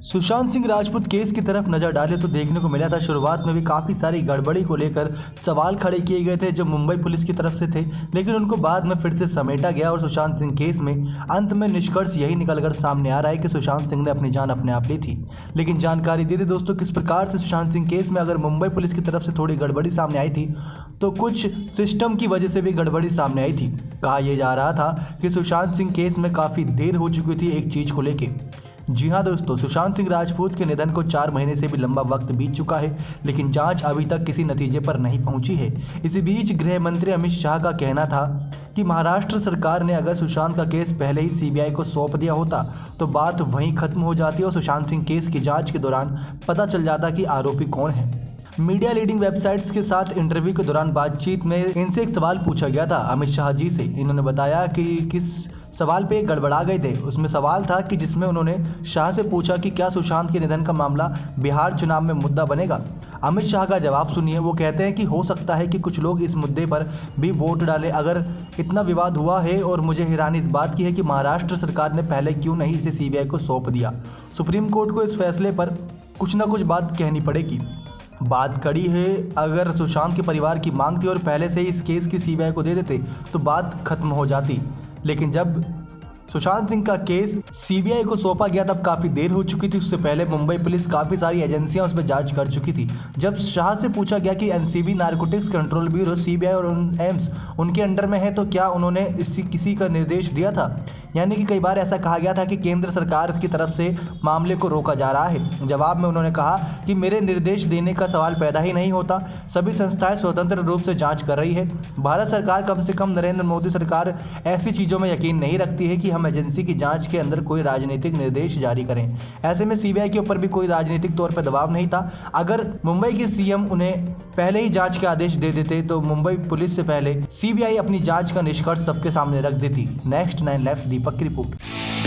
Sushant Singh Rajput case की तरफ नजर डाले तो देखने को मिला था शुरुआत में भी काफ़ी सारी गड़बड़ी को लेकर सवाल खड़े किए गए थे जो मुंबई पुलिस की तरफ से थे, लेकिन उनको बाद में फिर से समेटा गया और सुशांत सिंह केस में अंत में निष्कर्ष यही निकलकर सामने आ रहा है कि सुशांत सिंह ने अपनी जान अपने आप ली थी। लेकिन जानकारी दे दें दोस्तों, किस प्रकार से सुशांत सिंह केस में अगर मुंबई पुलिस की तरफ से थोड़ी गड़बड़ी सामने आई थी तो कुछ सिस्टम की वजह से भी गड़बड़ी सामने आई थी। कहा यह जा रहा था कि सुशांत सिंह केस में काफ़ी देर हो चुकी थी एक चीज़ को लेकर। जी हाँ दोस्तों, सुशांत सिंह राजपूत के निधन को 4 महीने से भी लंबा वक्त बीत चुका है, लेकिन जांच अभी तक किसी नतीजे पर नहीं पहुंची है। इसी बीच गृह मंत्री अमित शाह का कहना था कि महाराष्ट्र सरकार ने अगर सुशांत का केस पहले ही सीबीआई को सौंप दिया होता तो बात वहीं खत्म हो जाती और सुशांत सिंह केस की जाँच के दौरान पता चल जाता कि आरोपी कौन है। मीडिया लीडिंग वेबसाइट्स के साथ इंटरव्यू के दौरान बातचीत में इनसे एक सवाल पूछा गया था अमित शाह जी से। इन्होंने बताया कि किस सवाल पे गड़बड़ा गए थे। उसमें सवाल था कि जिसमें उन्होंने शाह से पूछा कि क्या सुशांत के निधन का मामला बिहार चुनाव में मुद्दा बनेगा। अमित शाह का जवाब सुनिए। वो कहते हैं कि हो सकता है कि कुछ लोग इस मुद्दे पर भी वोट डालें अगर इतना विवाद हुआ है, और मुझे हैरानी इस बात की है कि महाराष्ट्र सरकार ने पहले क्यों नहीं इसे सीबीआई को सौंप दिया। सुप्रीम कोर्ट को इस फैसले पर कुछ ना कुछ बात कहनी पड़ेगी। बात कड़ी है, अगर सुशांत के परिवार की मांग थी और पहले से ही इस केस की सीबीआई को दे देते तो बात खत्म हो जाती, लेकिन जब सुशांत सिंह का केस सीबीआई को सौंपा गया तब काफ़ी देर हो चुकी थी। उससे पहले मुंबई पुलिस काफ़ी सारी एजेंसियां उस पर जांच कर चुकी थी। जब शाह से पूछा गया कि NCB narcotics control bureau CBI और एम्स उनके अंडर में है तो क्या उन्होंने किसी का निर्देश दिया था, यानी कि कई बार ऐसा कहा गया था कि केंद्र सरकार की तरफ से मामले को रोका जा रहा है। जवाब में उन्होंने कहा कि मेरे निर्देश देने का सवाल पैदा ही नहीं होता, सभी संस्थाएं स्वतंत्र रूप से जांच कर रही है। भारत सरकार, कम से कम नरेंद्र मोदी सरकार, ऐसी चीज़ों में यकीन नहीं रखती है कि हम एजेंसी की जांच के अंदर कोई राजनीतिक निर्देश जारी करें। ऐसे में सीबीआई के ऊपर भी कोई राजनीतिक तौर पर दबाव नहीं था। अगर मुंबई के सीएम उन्हें पहले ही जांच के आदेश दे देते तो मुंबई पुलिस से पहले सीबीआई अपनी जांच का निष्कर्ष सबके सामने रख देती। नेक्स्ट 9 लाइव्स दीपक की रिपोर्ट।